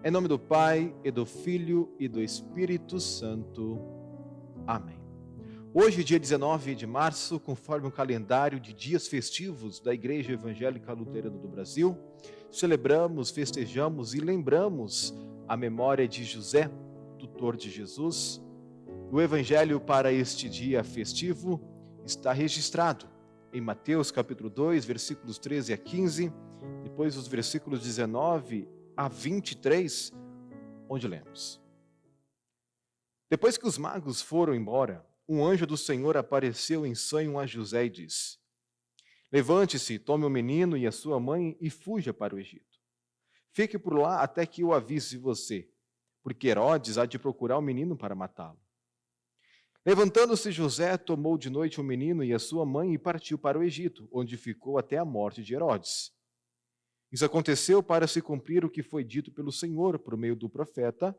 Em nome do Pai, e do Filho, e do Espírito Santo. Amém. Hoje, dia 19 de março, conforme o calendário de dias festivos da Igreja Evangélica Luterana do Brasil, celebramos, festejamos e lembramos a memória de José, tutor de Jesus. O Evangelho para este dia festivo está registrado em Mateus capítulo 2, versículos 13 a 15, depois os versículos 19 a 23, onde lemos. Depois que os magos foram embora, um anjo do Senhor apareceu em sonho a José e disse: Levante-se, tome o menino e a sua mãe e fuja para o Egito. Fique por lá até que eu avise você, porque Herodes há de procurar o menino para matá-lo. Levantando-se José, tomou de noite o menino e a sua mãe e partiu para o Egito, onde ficou até a morte de Herodes. Isso aconteceu para se cumprir o que foi dito pelo Senhor por meio do profeta: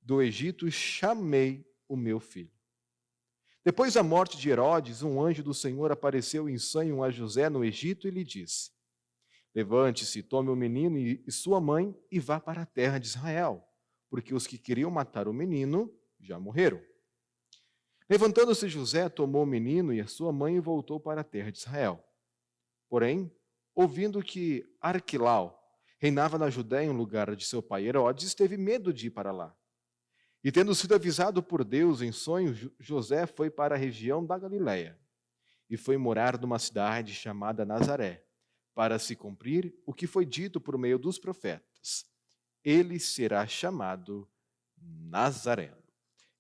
do Egito chamei o meu filho. Depois da morte de Herodes, um anjo do Senhor apareceu em sonho a José no Egito e lhe disse: Levante-se, tome o menino e sua mãe e vá para a terra de Israel, porque os que queriam matar o menino já morreram. Levantando-se José, tomou o menino e a sua mãe e voltou para a terra de Israel. Porém, ouvindo que Arquilau reinava na Judéia em lugar de seu pai Herodes, teve medo de ir para lá. E tendo sido avisado por Deus em sonho, José foi para a região da Galiléia e foi morar numa cidade chamada Nazaré, para se cumprir o que foi dito por meio dos profetas: ele será chamado Nazareno.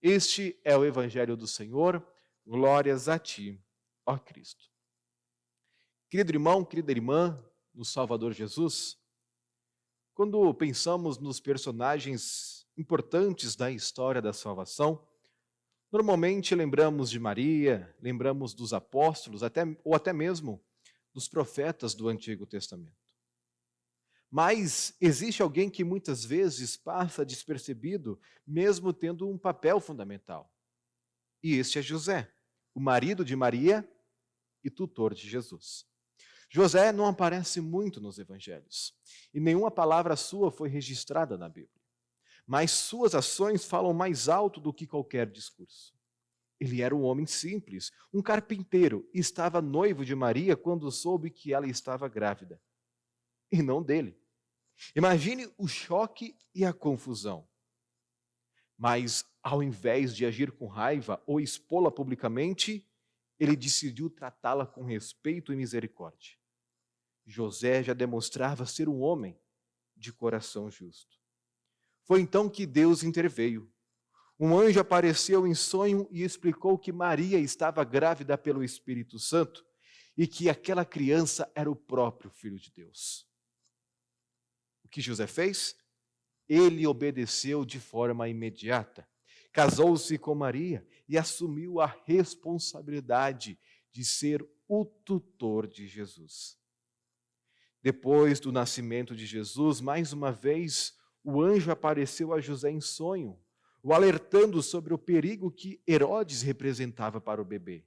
Este é o Evangelho do Senhor. Glórias a ti, ó Cristo. Querido irmão, querida irmã, no Salvador Jesus, quando pensamos nos personagens importantes da história da salvação, normalmente lembramos de Maria, lembramos dos apóstolos, ou até mesmo dos profetas do Antigo Testamento. Mas existe alguém que muitas vezes passa despercebido, mesmo tendo um papel fundamental. E este é José, o marido de Maria e tutor de Jesus. José não aparece muito nos evangelhos, e nenhuma palavra sua foi registrada na Bíblia. Mas suas ações falam mais alto do que qualquer discurso. Ele era um homem simples, um carpinteiro, e estava noivo de Maria quando soube que ela estava grávida. E não dele. Imagine o choque e a confusão. Mas, ao invés de agir com raiva ou expô-la publicamente, ele decidiu tratá-la com respeito e misericórdia. José já demonstrava ser um homem de coração justo. Foi então que Deus interveio. Um anjo apareceu em sonho e explicou que Maria estava grávida pelo Espírito Santo e que aquela criança era o próprio Filho de Deus. O que José fez? Ele obedeceu de forma imediata. Casou-se com Maria e assumiu a responsabilidade de ser o tutor de Jesus. Depois do nascimento de Jesus, mais uma vez, o anjo apareceu a José em sonho, o alertando sobre o perigo que Herodes representava para o bebê.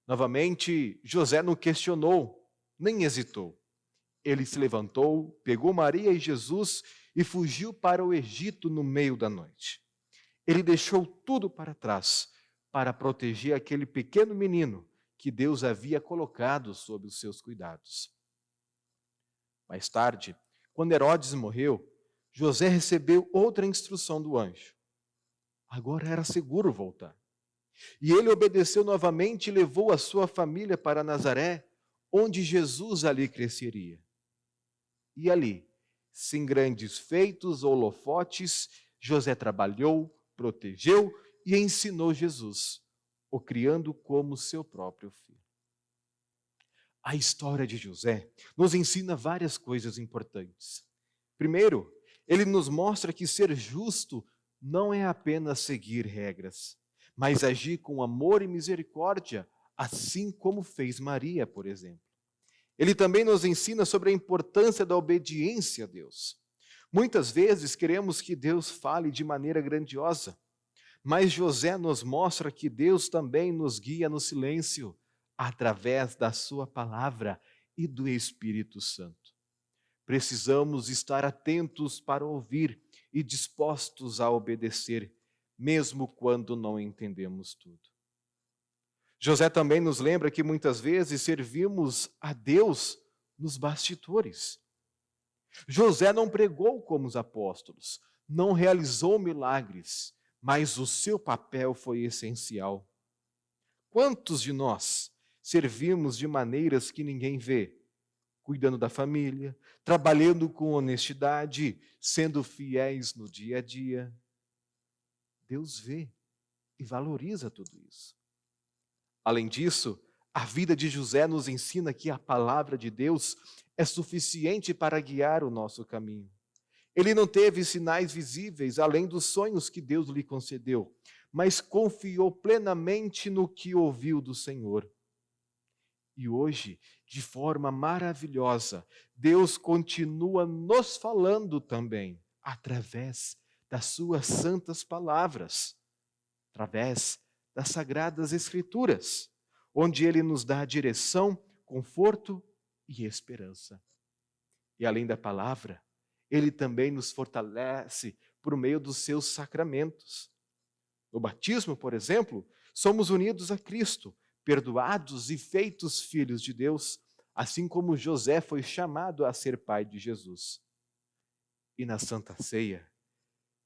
Novamente, José não questionou, nem hesitou. Ele se levantou, pegou Maria e Jesus e fugiu para o Egito no meio da noite. Ele deixou tudo para trás para proteger aquele pequeno menino que Deus havia colocado sob os seus cuidados. Mais tarde, quando Herodes morreu, José recebeu outra instrução do anjo. Agora era seguro voltar. E ele obedeceu novamente e levou a sua família para Nazaré, onde Jesus ali cresceria. E ali, sem grandes feitos ou holofotes, José trabalhou, protegeu e ensinou Jesus, o criando como seu próprio filho. A história de José nos ensina várias coisas importantes. Primeiro, ele nos mostra que ser justo não é apenas seguir regras, mas agir com amor e misericórdia, assim como fez Maria, por exemplo. Ele também nos ensina sobre a importância da obediência a Deus. Muitas vezes queremos que Deus fale de maneira grandiosa, mas José nos mostra que Deus também nos guia no silêncio, através da sua palavra e do Espírito Santo. Precisamos estar atentos para ouvir e dispostos a obedecer, mesmo quando não entendemos tudo. José também nos lembra que muitas vezes servimos a Deus nos bastidores. José não pregou como os apóstolos, não realizou milagres, mas o seu papel foi essencial. Quantos de nós servimos de maneiras que ninguém vê? Cuidando da família, trabalhando com honestidade, sendo fiéis no dia a dia. Deus vê e valoriza tudo isso. Além disso, a vida de José nos ensina que a palavra de Deus é suficiente para guiar o nosso caminho. Ele não teve sinais visíveis além dos sonhos que Deus lhe concedeu, mas confiou plenamente no que ouviu do Senhor. E hoje, de forma maravilhosa, Deus continua nos falando também, através das suas santas palavras, através das sagradas Escrituras, onde Ele nos dá direção, conforto e esperança. E além da palavra, Ele também nos fortalece por meio dos seus sacramentos. No batismo, por exemplo, somos unidos a Cristo, perdoados e feitos filhos de Deus, assim como José foi chamado a ser pai de Jesus. E na Santa Ceia,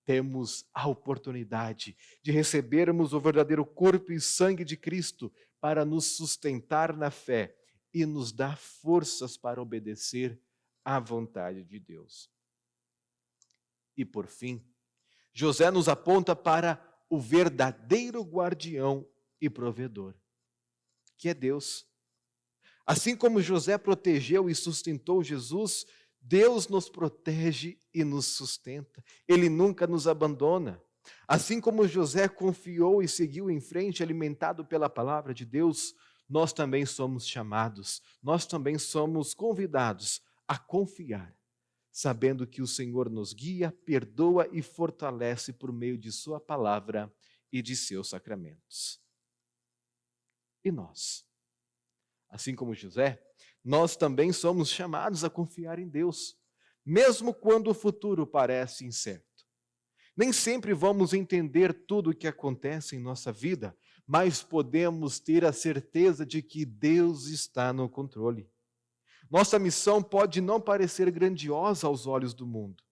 temos a oportunidade de recebermos o verdadeiro corpo e sangue de Cristo para nos sustentar na fé e nos dar forças para obedecer à vontade de Deus. E por fim, José nos aponta para o verdadeiro guardião e provedor, que é Deus. Assim como José protegeu e sustentou Jesus, Deus nos protege e nos sustenta. Ele nunca nos abandona. Assim como José confiou e seguiu em frente, alimentado pela palavra de Deus, nós também somos chamados, nós também somos convidados a confiar, sabendo que o Senhor nos guia, perdoa e fortalece por meio de sua palavra e de seus sacramentos. E nós? Assim como José, nós também somos chamados a confiar em Deus, mesmo quando o futuro parece incerto. Nem sempre vamos entender tudo o que acontece em nossa vida, mas podemos ter a certeza de que Deus está no controle. Nossa missão pode não parecer grandiosa aos olhos do mundo,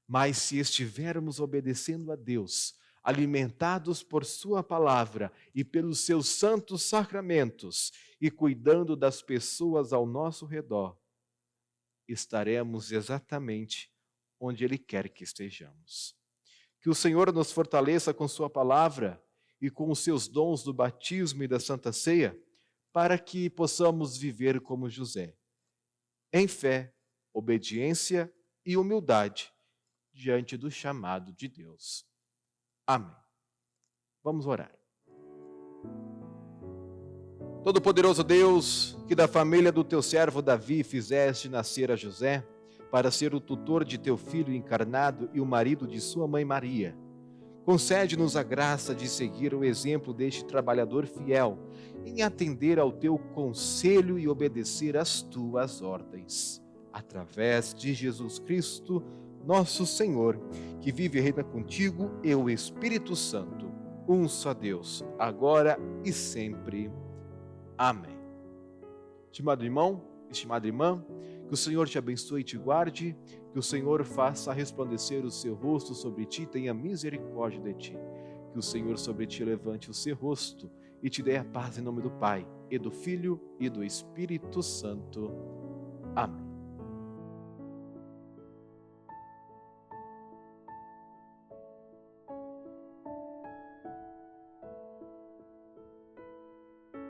mas se estivermos obedecendo a Deus, alimentados por sua palavra e pelos seus santos sacramentos e cuidando das pessoas ao nosso redor, estaremos exatamente onde Ele quer que estejamos. Que o Senhor nos fortaleça com sua palavra e com os seus dons do batismo e da Santa Ceia, para que possamos viver como José, em fé, obediência e humildade diante do chamado de Deus. Amém. Vamos orar. Todo-Poderoso Deus, que da família do teu servo Davi fizeste nascer a José, para ser o tutor de teu filho encarnado e o marido de sua mãe Maria, concede-nos a graça de seguir o exemplo deste trabalhador fiel, em atender ao teu conselho e obedecer às tuas ordens. Através de Jesus Cristo, nosso Senhor, que vive e reina contigo e o Espírito Santo, um só Deus, agora e sempre. Amém. Estimado irmão, estimada irmã, que o Senhor te abençoe e te guarde, que o Senhor faça resplandecer o seu rosto sobre ti e tenha misericórdia de ti. Que o Senhor sobre ti levante o seu rosto e te dê a paz em nome do Pai, e do Filho e do Espírito Santo. Amém.